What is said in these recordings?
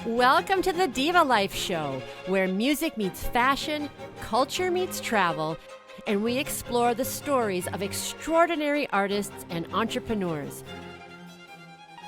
Welcome to the Diva Life Show, where music meets fashion, culture meets travel, and we explore the stories of extraordinary artists and entrepreneurs.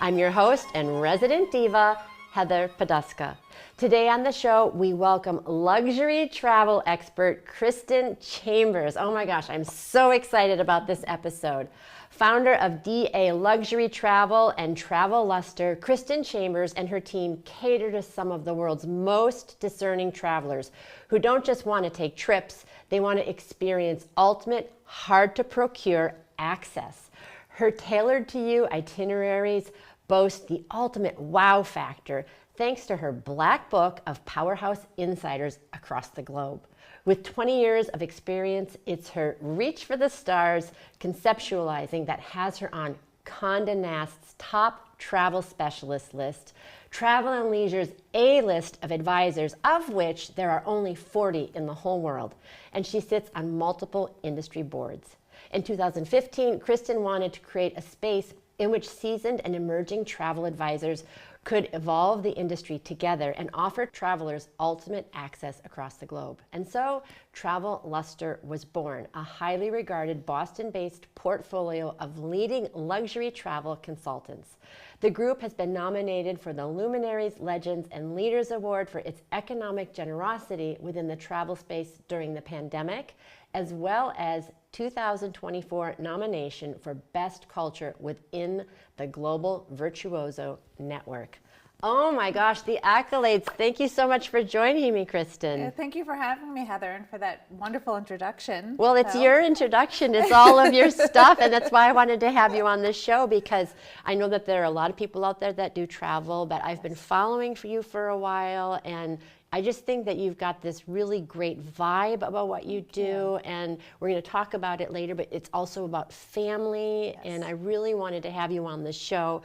I'm your host and resident diva, Heather Poduska. Today on the show, we welcome luxury travel expert Kristin Chambers. Oh my gosh, I'm so excited about this episode. Founder of DA Luxury Travel and Travel Luster, Kristin Chambers and her team cater to some of the world's most discerning travelers who don't just want to take trips, they want to experience ultimate, hard-to-procure access. Her tailored-to-you itineraries boast the ultimate wow factor thanks to her black book of powerhouse insiders across the globe. With 20 years of experience, it's her reach for the stars conceptualizing that has her on Condé Nast's top travel specialist list, Travel + Leisure's A-list of advisors, of which there are only 40 in the whole world, and she sits on multiple industry boards. In 2015, Kristin wanted to create a space in which seasoned and emerging travel advisors could evolve the industry together and offer travelers ultimate access across the globe. And so Travel Luster was born, a highly regarded Boston-based portfolio of leading luxury travel consultants. The group has been nominated for the Luminaries, Legends, and Leaders Award for its economic generosity within the travel space during the pandemic, as well as 2024 nomination for Best Culture within the Global Virtuoso Network. Oh my gosh, the accolades. Thank you so much for joining me, Kristin. Thank you for having me, Heather, and for that wonderful introduction. Well, it's your introduction. It's all of your stuff, and that's why I wanted to have you on this show, because I know that there are a lot of people out there that do travel, but I've been following for you for a while, and I just think that you've got this really great vibe about what you do, and we're going to talk about it later, but it's also about family, and I really wanted to have you on the show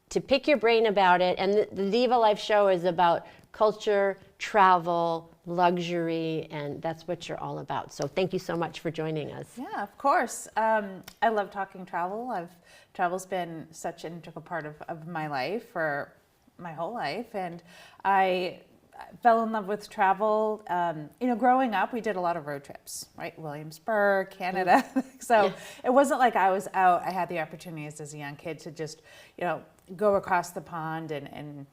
to pick your brain about it. And the Diva Life Show is about culture, travel, luxury, and that's what you're all about. So thank you so much for joining us. Yeah, of course. I love talking travel. Travel's been such an integral part of my life for my whole life, and I fell in love with travel. Growing up, we did a lot of road trips, right? Williamsburg, Canada. So it wasn't like I was out. I had the opportunities as a young kid to just, go across the pond and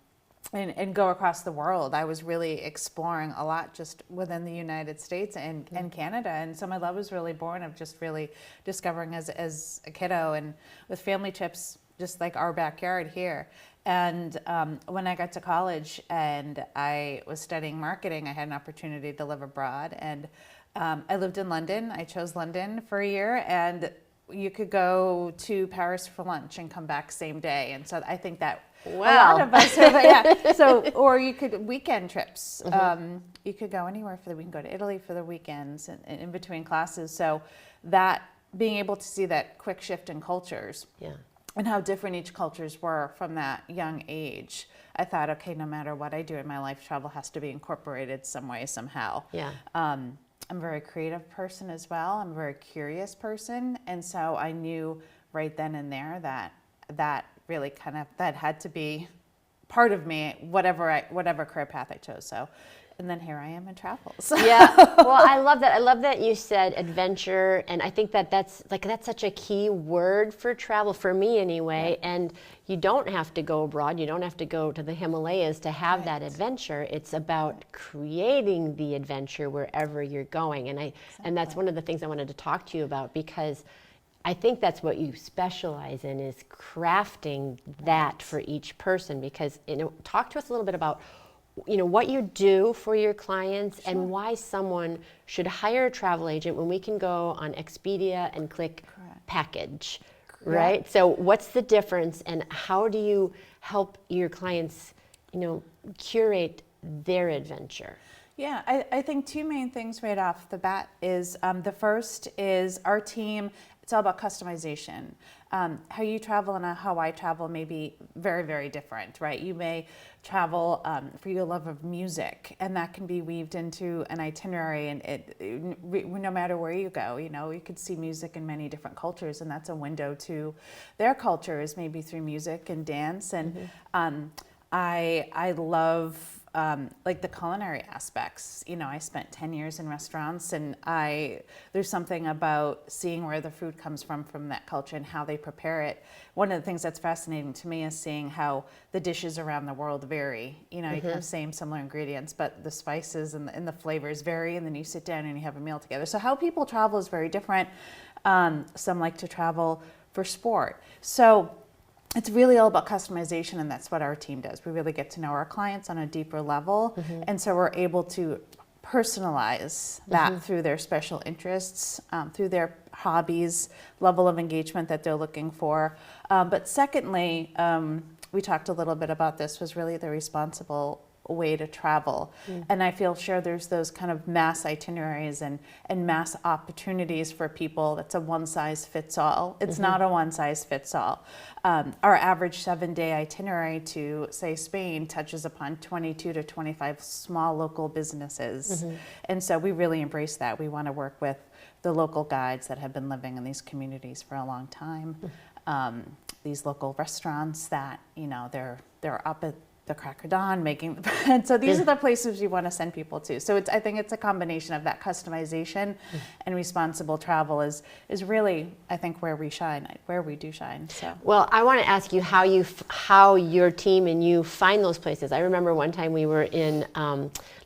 go across the world. I was really exploring a lot just within the United States and Canada. And so my love was really born of just really discovering as a kiddo, and with family trips, just like our backyard here. And when I got to college and I was studying marketing, I had an opportunity to live abroad. And I lived in London. I chose London for a year, and you could go to Paris for lunch and come back same day. And so I think that a lot of us have, So, or you could weekend trips. You could go anywhere we can go to Italy for the weekends and in between classes. So that being able to see that quick shift in cultures. And how different each cultures were from that young age. I thought, okay, no matter what I do in my life, travel has to be incorporated some way, somehow. I'm a very creative person as well. I'm a very curious person. And so I knew right then and there that really that had to be part of me, whatever career path I chose. So, and then here I am in travel. So. Yeah, well, I love that. I love that you said adventure, and I think that's such a key word for travel, for me anyway. And you don't have to go abroad. You don't have to go to the Himalayas to have that adventure. It's about creating the adventure wherever you're going. And that's one of the things I wanted to talk to you about, because I think that's what you specialize in, is crafting that for each person. Because talk to us a little bit about what you do for your clients and why someone should hire a travel agent when we can go on Expedia and click package, right? So what's the difference, and how do you help your clients, curate their adventure? Yeah, I think two main things right off the bat is the first is our team. It's all about customization. How you travel and how I travel may be very, very different, right? You may travel for your love of music, and that can be weaved into an itinerary, and no matter where you go, you could see music in many different cultures, and that's a window to their cultures, maybe through music and dance. And I love like the culinary aspects. You know, I spent 10 years in restaurants, and there's something about seeing where the food comes from that culture and how they prepare it. One of the things that's fascinating to me is seeing how the dishes around the world vary. You know, you can have similar ingredients, but the spices and the flavors vary, and then you sit down and you have a meal together. So how people travel is very different. Some like to travel for sport. So it's really all about customization, and that's what our team does. We really get to know our clients on a deeper level, and so we're able to personalize that through their special interests, through their hobbies, level of engagement that they're looking for. But secondly, we talked a little bit about this, was really the responsible way to travel. And I feel sure there's those kind of mass itineraries and mass opportunities for people. That's a one size fits all. It's not a one size fits all. Our average 7-day itinerary to, say, Spain touches upon 22 to 25 small local businesses. And so we really embrace that. We want to work with the local guides that have been living in these communities for a long time. These local restaurants that, you know, they're up at the crack of dawn making the bread. So these are the places you want to send people to. So I think it's a combination of that customization and responsible travel is really, I think, where we shine, where we do shine. So. Well, I want to ask you how your team and you find those places. I remember one time we were in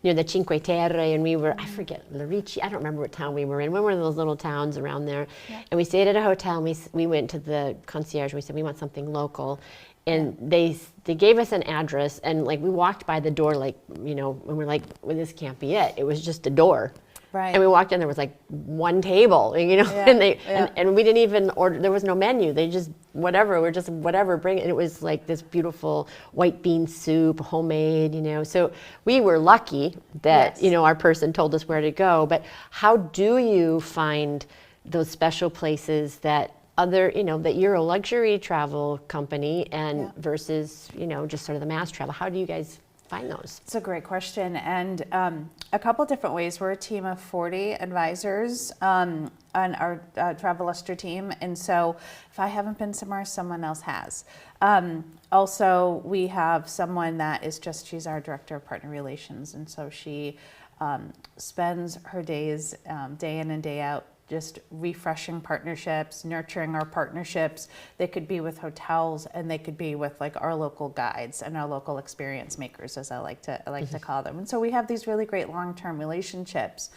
near the Cinque Terre, and we were, I forget, Larici, I don't remember what town we were in. We were in one of those little towns around there. Yeah. And we stayed at a hotel, and we went to the concierge, and we said, we want something local. And they gave us an address, and like we walked by the door, like, you know, and we're like, well, this can't be it. It was just a door. Right. And we walked in, there was like one table, you know, and we didn't even order, there was no menu. They just, whatever, we're just whatever, bring it. And it was like this beautiful white bean soup, homemade, you know. So we were lucky that, you know, our person told us where to go. But how do you find those special places that other, you know, that you're a luxury travel company and versus, you know, just sort of the mass travel? How do you guys find those? It's a great question. And a couple different ways. We're a team of 40 advisors on our Traveluster team. And so if I haven't been somewhere, someone else has. Also, we have someone that is she's our director of partner relations. And so she spends her days, day in and day out, just refreshing partnerships, nurturing our partnerships. They could be with hotels, and they could be with like our local guides and our local experience makers, as I like to call them. And so we have these really great long-term relationships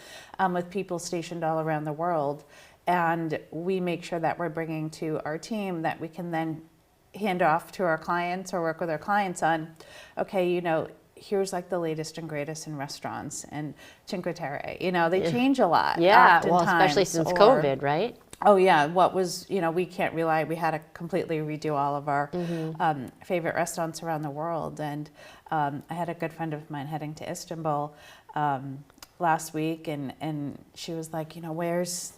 with people stationed all around the world, and we make sure that we're bringing to our team that we can then hand off to our clients or work with our clients on, okay, you know, here's like the latest and greatest in restaurants and Cinque Terre. You know, they change a lot. Yeah, well, especially since COVID, right? Oh yeah, what was, you know, we can't rely, we had to completely redo all of our favorite restaurants around the world. And I had a good friend of mine heading to Istanbul last week, and she was like, you know, where's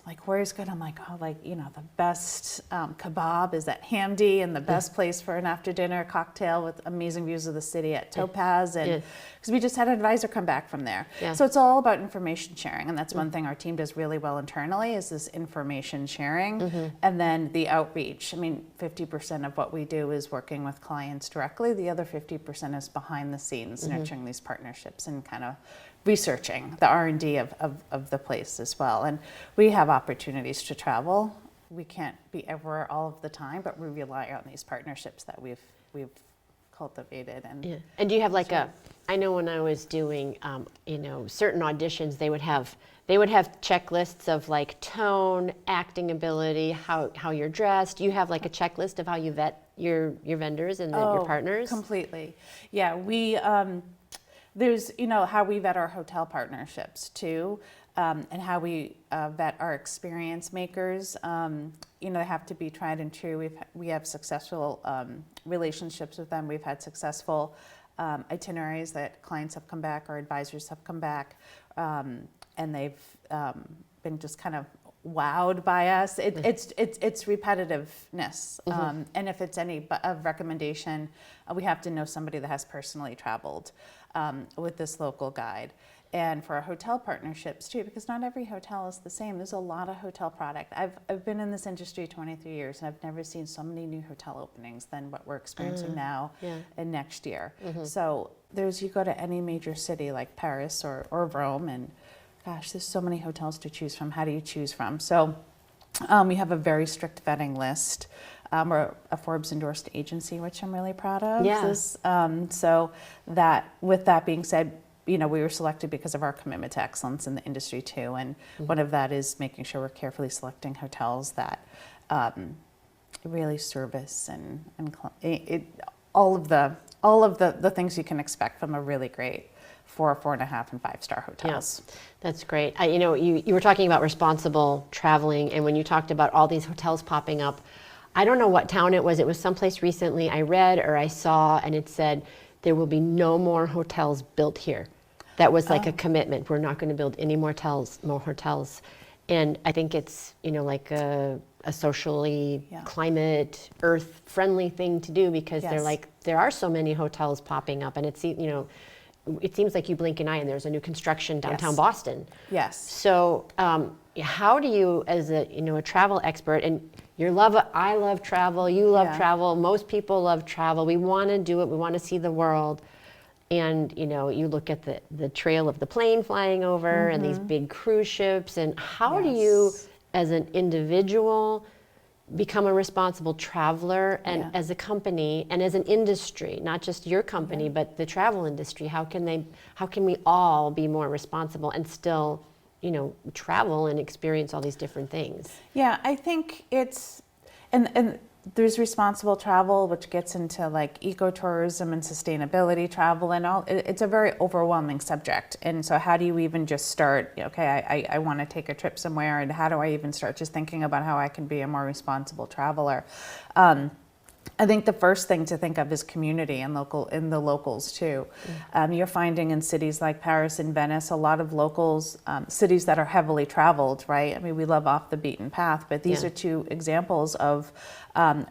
good? I'm like, oh, like, you know, the best kebab is at Hamdi, and the best place for an after dinner cocktail with amazing views of the city at Topaz. And because we just had an advisor come back from there. So it's all about information sharing, and that's one thing our team does really well internally is this information sharing. And then the outreach. I mean, 50% of what we do is working with clients directly. The other 50% is behind the scenes, nurturing these partnerships and kind of researching the R&D of the place as well. And we have opportunities to travel. We can't be everywhere all of the time, but we rely on these partnerships that we've cultivated. And do you have like I know when I was doing, you know, certain auditions, they would have checklists of like tone, acting ability, how you're dressed. Do you have like a checklist of how you vet your vendors and your partners? Completely. Yeah, we, there's, you know, how we vet our hotel partnerships too, and how we vet our experience makers. You know, they have to be tried and true. We have successful relationships with them. We've had successful itineraries that clients have come back, our advisors have come back, and they've been just kind of wowed by us. It's repetitiveness, and if it's any recommendation, we have to know somebody that has personally traveled with this local guide. And for our hotel partnerships too, because not every hotel is the same. There's a lot of hotel product. I've been in this industry 23 years, and I've never seen so many new hotel openings than what we're experiencing now and next year. So you go to any major city like Paris or Rome, and gosh, there's so many hotels to choose from. How do you choose from? So we have a very strict vetting list. We're a Forbes endorsed agency, which I'm really proud of. Yeah. So that, with that being said, we were selected because of our commitment to excellence in the industry too. And one of that is making sure we're carefully selecting hotels that really service and all of the things you can expect from a really great 4, 4.5, and 5-star hotels. Yeah, that's great. You were talking about responsible traveling, and when you talked about all these hotels popping up, I don't know what town it was. It was someplace recently I read or I saw, and it said there will be no more hotels built here. That was like a commitment. We're not going to build any more hotels. And I think it's, like a socially, climate, earth friendly thing to do, because they're like, there are so many hotels popping up, and it's, it seems like you blink an eye and there's a new construction downtown Boston. Yes. So how do you, as a travel expert, and I love travel, you love travel, most people love travel, we want to do it, we want to see the world. And you look at the trail of the plane flying over and these big cruise ships, and how do you, as an individual, become a responsible traveler, and as a company and as an industry, not just your company, but the travel industry? How can we all be more responsible and still, travel and experience all these different things? Yeah, I think it's, and there's responsible travel, which gets into like ecotourism and sustainability travel and all. It's a very overwhelming subject. And so how do you even just start, okay, I want to take a trip somewhere, and how do I even start just thinking about how I can be a more responsible traveler? I think the first thing to think of is community and the locals too. You're finding in cities like Paris and Venice, a lot of locals, cities that are heavily traveled, right? I mean, we love off the beaten path, but these are two examples of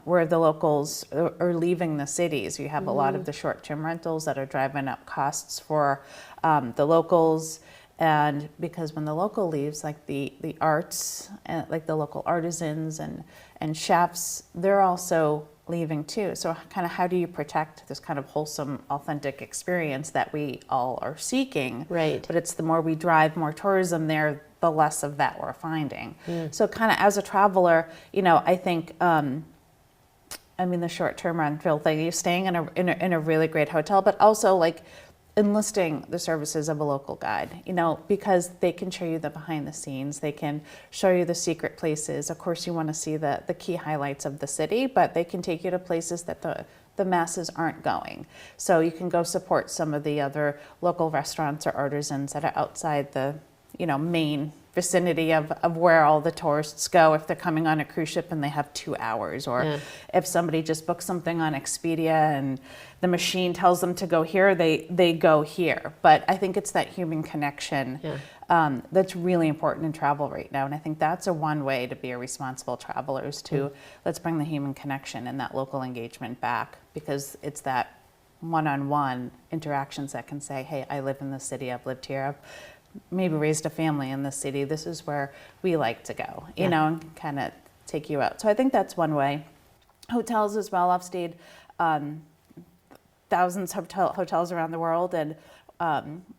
where the locals are leaving the cities. You have a lot of the short-term rentals that are driving up costs for the locals. And because when the local leaves, like the arts, like the local artisans and chefs, they're also leaving too. So kind of how do you protect this kind of wholesome, authentic experience that we all are seeking? Right. But it's the more we drive more tourism there, the less of that we're finding. So kind of as a traveler, I think, the short-term rental thing, you're staying in a really great hotel, but also like enlisting the services of a local guide, because they can show you the behind the scenes, they can show you the secret places. Of course, you want to see the key highlights of the city, but they can take you to places that the masses aren't going. So you can go support some of the other local restaurants or artisans that are outside the, main vicinity of where all the tourists go if they're coming on a cruise ship and they have 2 hours, or if somebody just books something on Expedia and the machine tells them to go here, they go here. But I think it's that human connection that's really important in travel right now. And I think that's one way to be a responsible traveler, is to let's bring the human connection and that local engagement back, because it's that one-on-one interactions that can say, hey, I live in this city, I've lived here, I've maybe raised a family in this city, this is where we like to go, and kind of take you out. So I think that's one way. Hotels as well. I've stayed thousands of hotels around the world, and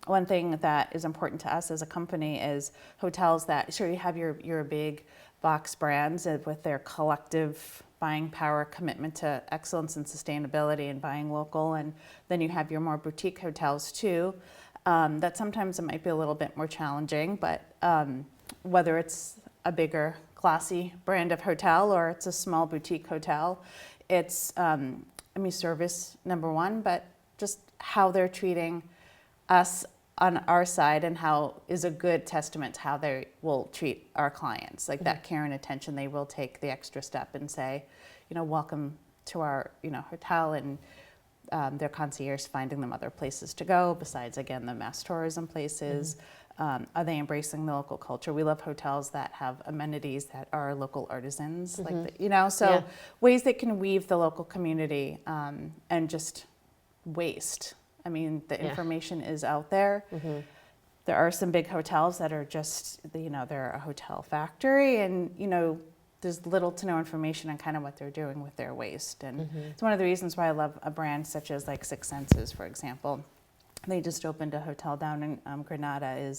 one thing that is important to us as a company is hotels that, sure, you have your big box brands with their collective buying power, commitment to excellence and sustainability and buying local, and then you have your more boutique hotels too. That sometimes it might be a little bit more challenging, but whether it's a bigger, classy brand of hotel or it's a small boutique hotel, it's, service number one, but just how they're treating us on our side and how is a good testament to how they will treat our clients. Like that care and attention, they will take the extra step and say, welcome to our, hotel, and their concierge finding them other places to go besides, again, the mass tourism places. Are they embracing the local culture? We love hotels that have amenities that are local artisans, so ways that can weave the local community and just waste. I mean, the information is out there. There are some big hotels that are just, they're a hotel factory, and, there's little to no information on kind of what they're doing with their waste. And it's one of the reasons why I love a brand such as like Six Senses, for example. They just opened a hotel down in Granada.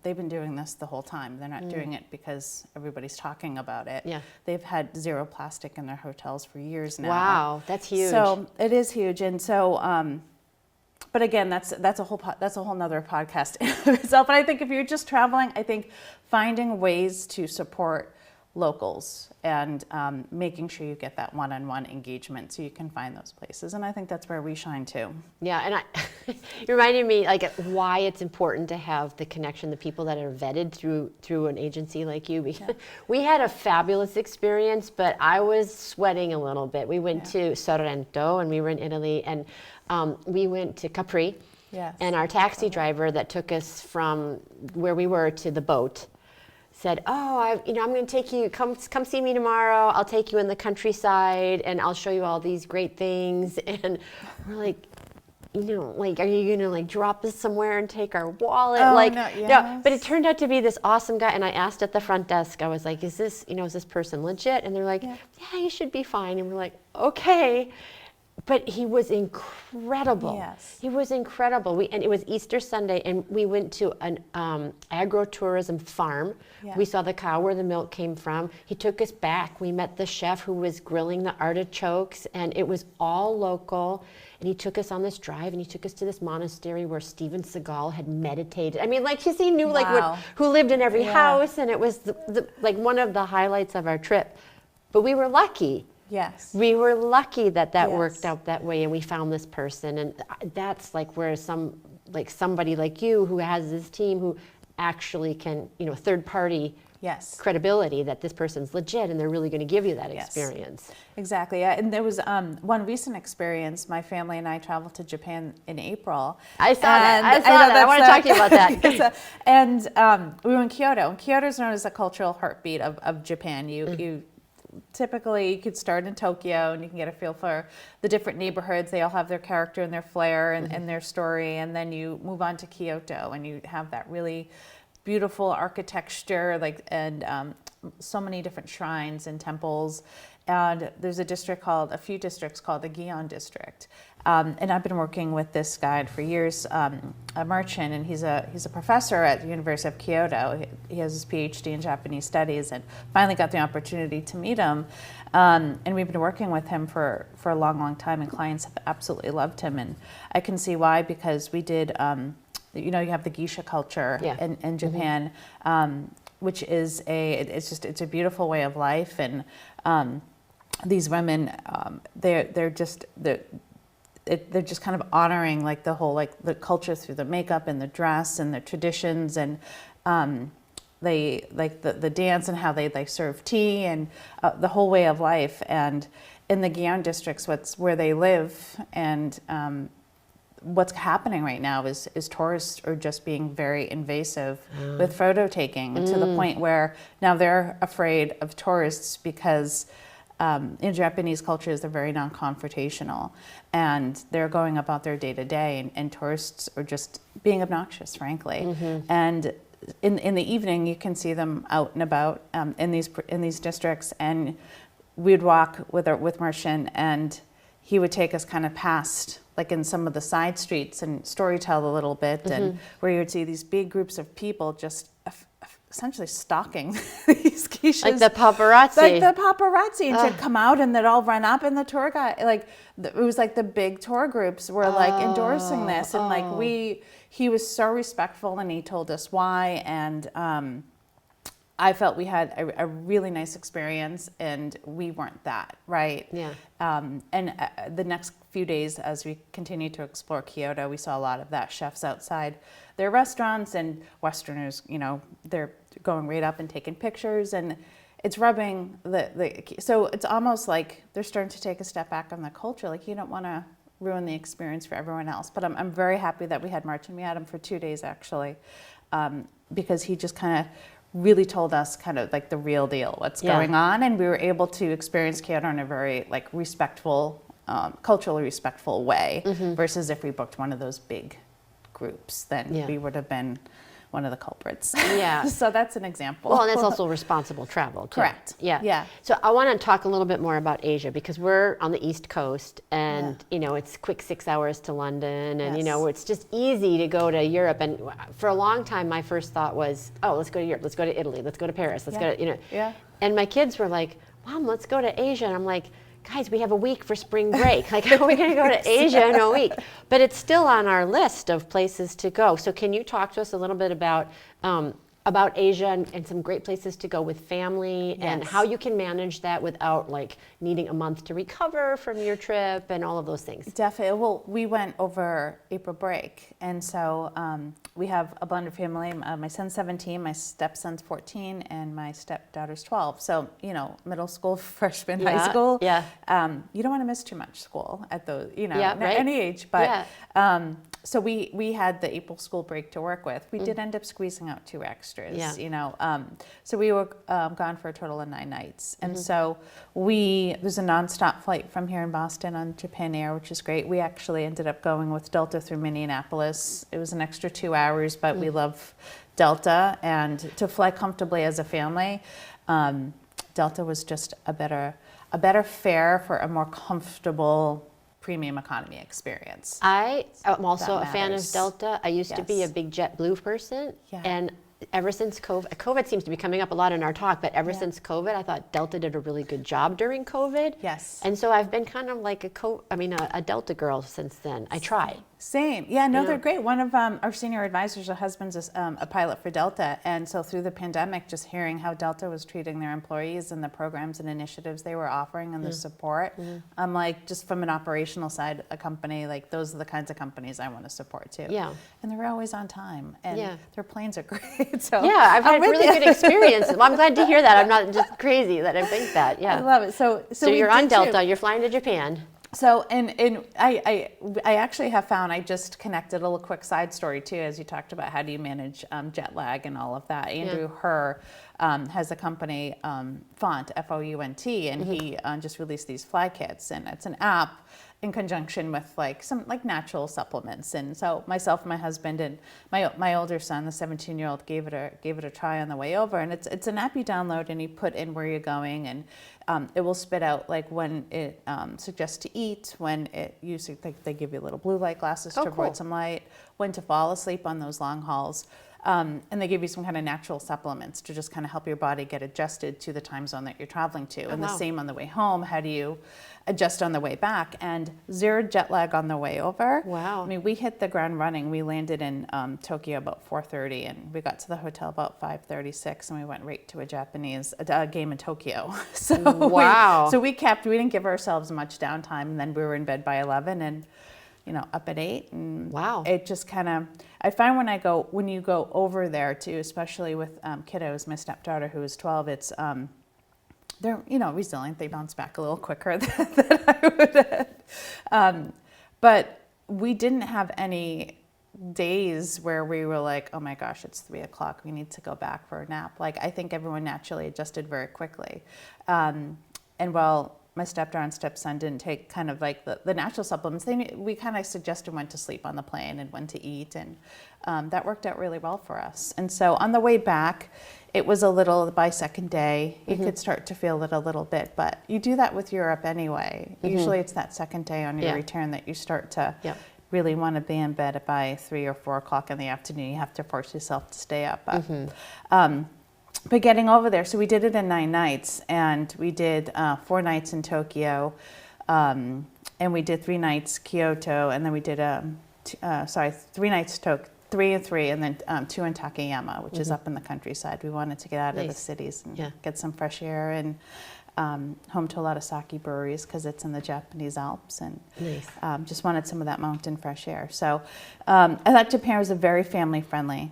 They've been doing this the whole time. They're not doing it because everybody's talking about it. Yeah. They've had zero plastic in their hotels for years now. Wow, that's huge. So it is huge, and so. But again, that's a whole nother podcast in itself. But I think if you're just traveling, I think finding ways to support locals and making sure you get that one-on-one engagement so you can find those places. And I think that's where we shine too. Yeah, and you reminded me like why it's important to have the connection, the people that are vetted through an agency like you. Because we had a fabulous experience, but I was sweating a little bit. We went to Sorrento, and we were in Italy, and we went to Capri. Yes. And our taxi driver that took us from where we were to the boat said, I'm going to take you, come see me tomorrow. I'll take you in the countryside and I'll show you all these great things. And we're like, are you going to drop us somewhere and take our wallet? No, but it turned out to be this awesome guy. And I asked at the front desk, I was like, is this person legit? And they're like, yeah, you should be fine. And we're like, okay. But he was incredible. Yes. He was incredible. And it was Easter Sunday, and we went to an agro-tourism farm. Yeah. We saw the cow where the milk came from. He took us back. We met the chef who was grilling the artichokes, and it was all local. And he took us on this drive, and he took us to this monastery where Steven Seagal had meditated. I mean, he knew who lived in every house, and it was one of the highlights of our trip. But we were lucky. Yes. We were lucky that worked out that way, and we found this person, and that's where somebody like you who has this team who actually can, third party credibility that this person's legit and they're really going to give you that experience. Exactly. And there was one recent experience. My family and I traveled to Japan in April. I saw that. I want to talk to you about that. And we were in Kyoto. And Kyoto is known as the cultural heartbeat of Japan. You typically, you could start in Tokyo and you can get a feel for the different neighborhoods. They all have their character and their flair and their story. And then you move on to Kyoto and you have that really beautiful architecture, and so many different shrines and temples. And there's a few districts called the Gion district. And I've been working with this guide for years, a merchant, and he's a professor at the University of Kyoto. He has his PhD in Japanese studies, and finally got the opportunity to meet him. And we've been working with him for a long, long time, and clients have absolutely loved him. And I can see why, because we did, you have the geisha culture in Japan, which is it's a beautiful way of life, and these women, they're just kind of honoring the whole the culture through the makeup and the dress and the traditions, and they the dance and how they serve tea and the whole way of life. And in the Gion districts, where they live, and what's happening right now is tourists are just being very invasive with photo taking to the point where now they're afraid of tourists because in Japanese cultures, they're very non-confrontational, and they're going about their day-to-day, and tourists are just being obnoxious, frankly. And in the evening, you can see them out and about in these districts, and we'd walk with Martian, and he would take us kind of past, in some of the side streets, and storytell a little bit, and where you would see these big groups of people just essentially stalking these geishas. Like the paparazzi. And she'd come out and they'd all run up, and the tour guide, it was the big tour groups were endorsing this. And he was so respectful, and he told us why. And I felt we had a really nice experience, and we weren't that, right? Yeah. And the next few days, as we continued to explore Kyoto, we saw a lot of that. Chefs outside their restaurants, and Westerners, they're going right up and taking pictures, and it's rubbing so it's almost like they're starting to take a step back on the culture. You don't want to ruin the experience for everyone else. But I'm very happy that we had March, and we had him for 2 days actually, because he just kind of really told us kind of like the real deal, what's going on, and we were able to experience Kyoto in a very like respectful, culturally respectful way, versus if we booked one of those big groups, then we would have been one of the culprits. Yeah. So that's an example. Well, and that's also responsible travel, too. Correct. Yeah. So I want to talk a little bit more about Asia, because we're on the East Coast, and you know, it's quick 6 hours to London, and you know, it's just easy to go to Europe. And for a long time, my first thought was, oh, let's go to Europe, let's go to Italy, let's go to Paris, let's go to, you know. Yeah. And my kids were like, Mom, let's go to Asia. And I'm like, guys, we have a week for spring break. Like, how are we going to go to Asia in a week? But it's still on our list of places to go. So can you talk to us a little bit about Asia and some great places to go with family, and how you can manage that without like needing a month to recover from your trip and all of those things? Definitely. Well, we went over April break, and so we have a blended family. My son's 17, my stepson's 14, and my stepdaughter's 12. So, you know, middle school, freshman, high school. Yeah. You don't want to miss too much school at those, you know, any age. But so we had the April school break to work with. We did end up squeezing out 2 extras, you know. So we were gone for a total of 9 nights. And so there's a nonstop flight from here in Boston on Japan Air, which is great. We actually ended up going with Delta through Minneapolis. It was an extra 2 hours, but we love Delta. And to fly comfortably as a family, Delta was just a better fare for a more comfortable premium economy experience. I am also a fan of Delta. I used to be a big JetBlue person, and ever since COVID seems to be coming up a lot in our talk, but ever since COVID, I thought Delta did a really good job during COVID. Yes. And so I've been kind of like a Delta girl since then. I try. Same. Yeah, no, they're great. One of our senior advisors, her husband's a pilot for Delta. And so through the pandemic, just hearing how Delta was treating their employees and the programs and initiatives they were offering and the support, I'm like, just from an operational side, a company, like those are the kinds of companies I want to support too. Yeah. And they're always on time. And their planes are great. So yeah, I've had really good experience. Well, I'm glad to hear that. I'm not just crazy that I think that. Yeah. I love it. So you're on Delta, you're flying to Japan. So, and I actually have found, I just connected a little quick side story too, as you talked about how do you manage jet lag and all of that. Andrew Herr has a company, Font, F-O-U-N-T, and he just released these fly kits, and it's an app in conjunction with like some like natural supplements. And so myself and my husband and my older son, the 17-year-old, gave it a try on the way over. And it's an app you download, and you put in where you're going, and it will spit out like when it suggests to eat, when they give you little blue light glasses to avoid some light, when to fall asleep on those long hauls. And they give you some kind of natural supplements to just kind of help your body get adjusted to the time zone that you're traveling to. And the same on the way home. How do you adjust on the way back? And 0 jet lag on the way over. Wow. I mean, we hit the ground running. We landed in Tokyo about 4:30, and we got to the hotel about 5:36, and we went right to a Japanese game in Tokyo. So wow. We didn't give ourselves much downtime, and then we were in bed by 11, and up at 8, and it just kind of, I find when you go over there too, especially with kiddos, my stepdaughter who is 12, it's, they're, resilient, they bounce back a little quicker than I would. But we didn't have any days where we were like, oh my gosh, it's 3 o'clock, we need to go back for a nap. Like, I think everyone naturally adjusted very quickly. And while my stepdaughter and stepson didn't take kind of like the natural supplements, we kind of suggested when to sleep on the plane and when to eat, and that worked out really well for us. And so on the way back, it was a little, by second day, you could start to feel it a little bit, but you do that with Europe anyway. Usually it's that second day on your return that you start to really want to be in bed by 3 or 4 o'clock in the afternoon. You have to force yourself to stay up. But getting over there, so we did it in 9 nights, and we did 4 nights in Tokyo, and we did 3 nights Kyoto, and then we did 3 nights Tokyo, 3 and 3, and then 2 in Takayama, which is up in the countryside. We wanted to get out of the cities and get some fresh air, and home to a lot of sake breweries because it's in the Japanese Alps, and just wanted some of that mountain fresh air. So I thought Japan was a very family-friendly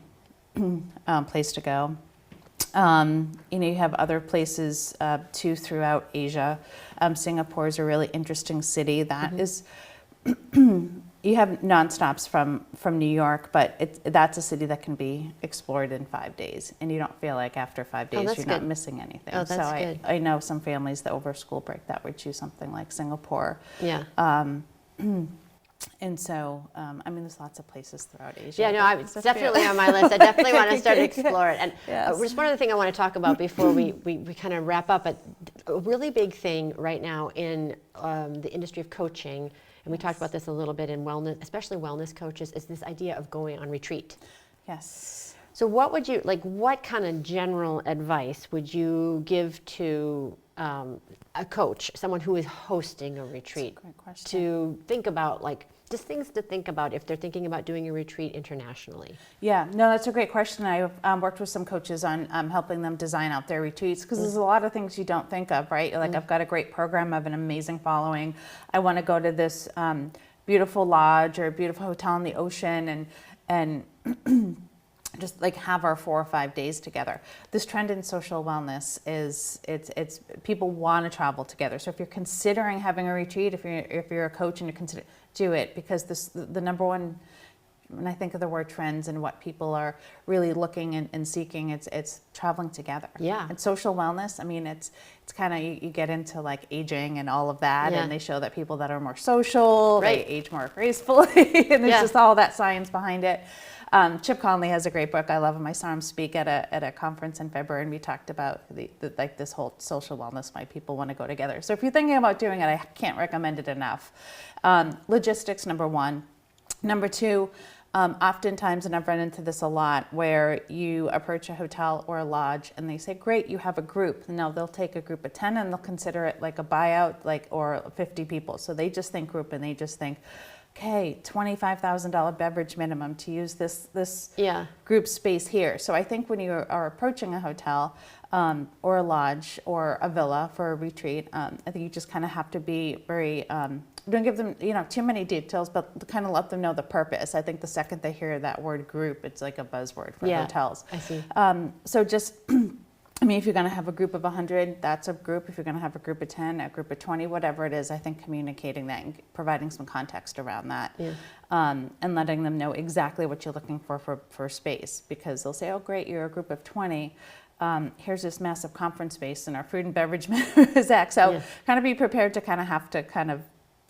place to go. You have other places too throughout Asia. Singapore is a really interesting city that is you have nonstops from New York, but that's a city that can be explored in 5 days, and you don't feel like after 5 days that's you're good. not missing anything. Oh, that's good. I know some families that over school break that would choose something like Singapore. Yeah. And so, I mean, there's lots of places throughout Asia. Yeah, no, it's definitely on my list. I definitely want to start to explore it. And Yes. just one other thing I want to talk about before we kind of wrap up. But a really big thing right now in the industry of coaching, and we talked about this a little bit in wellness, especially wellness coaches, is this idea of going on retreat. Yes. So what would you, like, what kind of general advice would you give to a coach, someone who is hosting a retreat? That's a great question. To think about, like, just things to think about if they're thinking about doing a retreat internationally. Yeah, no, that's a great question. I've worked with some coaches on helping them design out their retreats, because there's a lot of things you don't think of, right? Like, I've got a great program, I have an amazing following. I want to go to this beautiful lodge or a beautiful hotel on the ocean and just like have our 4 or 5 days together. This trend in social wellness is it's people want to travel together. So if you're considering having a retreat, if you're a coach and you do it, because the number one, when I think of the word trends and what people are really looking and seeking, it's traveling together. Yeah. And social wellness, I mean, it's kind of, you get into like aging and all of that, Yeah. and they show that people that are more social, Right. they age more gracefully, and there's Yeah. just all that science behind it. Chip Conley has a great book. I love him. I saw him speak at a conference in February, and we talked about like this whole social wellness, why people want to go together. So if you're thinking about doing it, I can't recommend it enough. Logistics, number one. Number two, oftentimes, and I've run into this a lot, where you approach a hotel or a lodge and they say, great, you have a group. No, they'll take a group of 10 and they'll consider it like a buyout, or 50 people. So they just think group, and they just think, okay, $25,000 beverage minimum to use this Yeah. group space here. So I think when you are approaching a hotel or a lodge or a villa for a retreat, I think you just kind of have to be very, don't give them too many details, but kind of let them know the purpose. I think the second they hear that word group, it's like a buzzword for hotels. I see. So just, I mean, if you're going to have a group of 100, that's a group. If you're going to have a group of 10, a group of 20, whatever it is, I think communicating that and providing some context around that, and letting them know exactly what you're looking for space, because they'll say, oh, great, you're a group of 20. Here's this massive conference space, and our food and beverage menu is X. So kind of be prepared to kind of have to kind of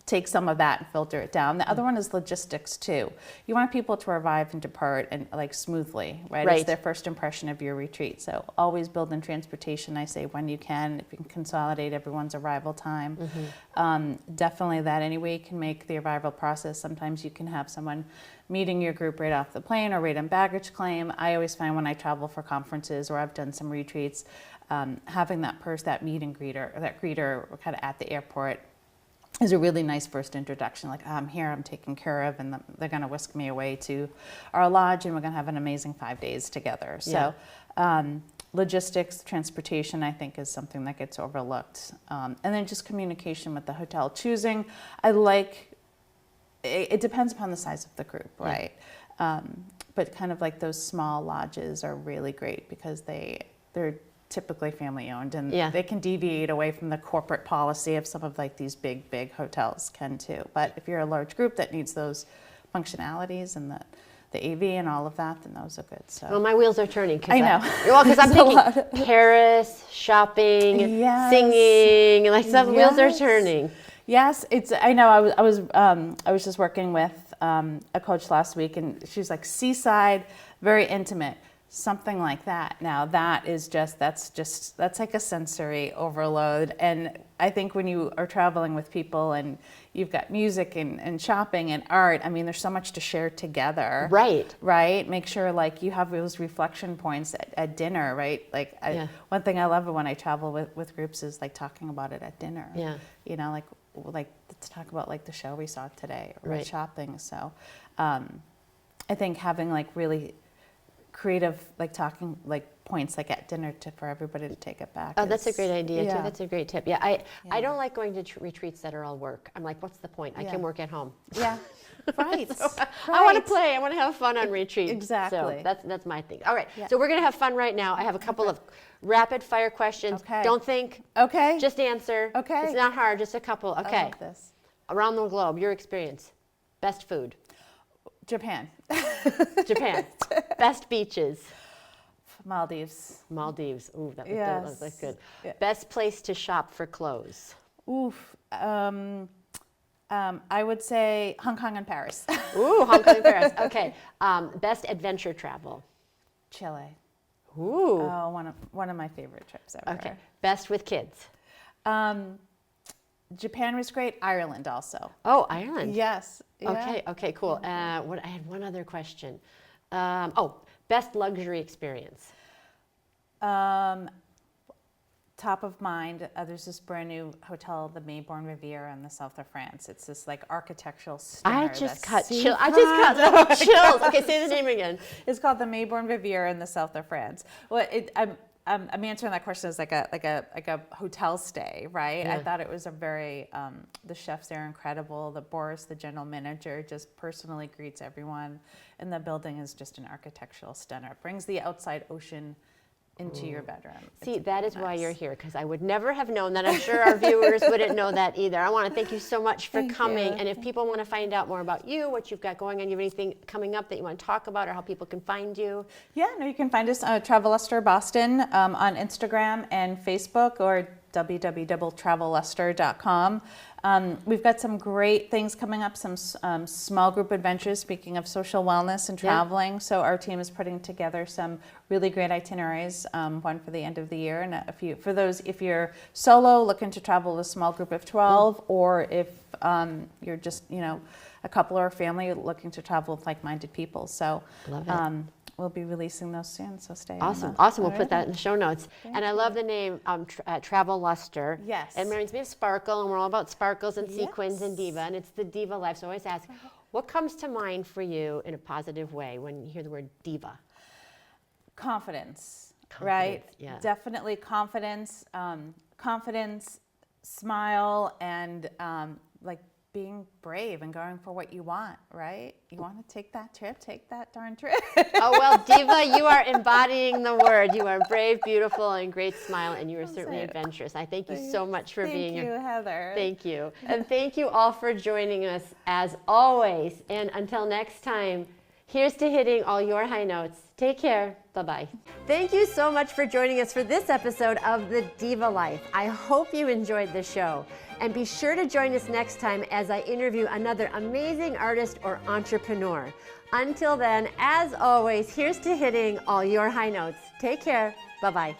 take some of that and filter it down. The other one is logistics too. You want people to arrive and depart and like smoothly, right? It's their first impression of your retreat. So always build in transportation, I say, when you can, if you can consolidate everyone's arrival time. Definitely that any way you can make the arrival process. Sometimes you can have someone meeting your group right off the plane or right on baggage claim. I always find when I travel for conferences or I've done some retreats, having that meet and greeter, or that greeter kind of at the airport, is a really nice first introduction. Like, I'm here, I'm taken care of, and they're going to whisk me away to our lodge, and we're going to have an amazing 5 days together. So logistics, transportation, I think, is something that gets overlooked. And then just communication with the hotel. Choosing, it depends upon the size of the group, right? But kind of like those small lodges are really great, because they're typically family owned, and they can deviate away from the corporate policy of some of like these big hotels can too. But if you're a large group that needs those functionalities and the AV and all of that, then those are good. So Well, my wheels are turning. I know. Because I'm thinking Paris, shopping, singing, like some wheels are turning. Yes, I know. I was just working with a coach last week, and she's like, seaside, very intimate. Something like that. Now that's like a sensory overload. And I think when you are traveling with people and you've got music and shopping and art, I mean, there's so much to share together. Right? Make sure like you have those reflection points at dinner, right? Like one thing I love when I travel with groups is like talking about it at dinner. Like let's talk about like the show we saw today, or shopping. So I think having like really creative, like talking, like points, like at dinner, for everybody to take it back. Oh, that's a great idea too. That's a great tip. I don't like going to retreats that are all work. I'm like, what's the point? I can work at home. Right. I want to play. I want to have fun on retreat. Exactly. So that's my thing. All right. So we're gonna have fun right now. I have a couple of rapid fire questions. Okay. Don't think. Okay. Just answer. Okay. It's not hard. Just a couple. Okay. I love this. Around the globe, your experience. Best food. Japan. Japan. Best beaches. Maldives. Maldives. Ooh, that Yes. looks good. Yeah. Best place to shop for clothes. Oof. I would say Hong Kong and Paris. Ooh, Hong Kong and Paris. Okay. Best adventure travel. Chile. Ooh. Oh, one of my favorite trips ever. Okay. Best with kids. Japan was great. Ireland also. Oh, Ireland. Yes. Yeah. Okay. Okay. Cool. I had one other question. Best luxury experience. Top of mind, there's this brand new hotel, the Maybourne Riviera in the south of France. It's this like architectural stunner. I just got chills. Chills. Okay, say the name again. It's called the Maybourne Riviera in the south of France. Well, I'm answering that question as like a hotel stay, right? Yeah. I thought it was a very the chefs there are incredible. The Boris, the general manager, just personally greets everyone, and the building is just an architectural stunner. It brings the outside ocean into your bedroom. See, that is why you're here, because I would never have known that. I'm sure our viewers wouldn't know that either. I want to thank you so much for coming. And if people want to find out more about you, what you've got going on, you have anything coming up that you want to talk about, or how people can find you? Yeah, no, you can find us Travel Luster Boston on Instagram and Facebook, or www.travelluster.com. We've got some great things coming up, some small group adventures, speaking of social wellness and traveling. Yeah. So our team is putting together some really great itineraries, one for the end of the year, and if you're solo looking to travel with a small group of 12, or if you're just, a couple or a family looking to travel with like-minded people. So love it. We'll be releasing those soon, so stay awesome. on. Awesome. We'll put that in the show notes. Thank and I love the name Travel Luster. Yes. It reminds me of sparkle, and we're all about sparkles and sequins and Diva, and it's the Diva life. So I always ask, what comes to mind for you in a positive way when you hear the word Diva? Confidence, right? Yeah. Definitely confidence, smile, and like being brave and going for what you want, right? You want to take that trip, take that darn trip. Oh, well, Diva, you are embodying the word. You are brave, beautiful, and great smile, and you are certainly adventurous. I thank you so much for being here. Thank you, Heather. Thank you. And thank you all for joining us, as always. And until next time, here's to hitting all your high notes. Take care. Bye-bye. Thank you so much for joining us for this episode of The Diva Life. I hope you enjoyed the show. And be sure to join us next time as I interview another amazing artist or entrepreneur. Until then, as always, here's to hitting all your high notes. Take care. Bye-bye.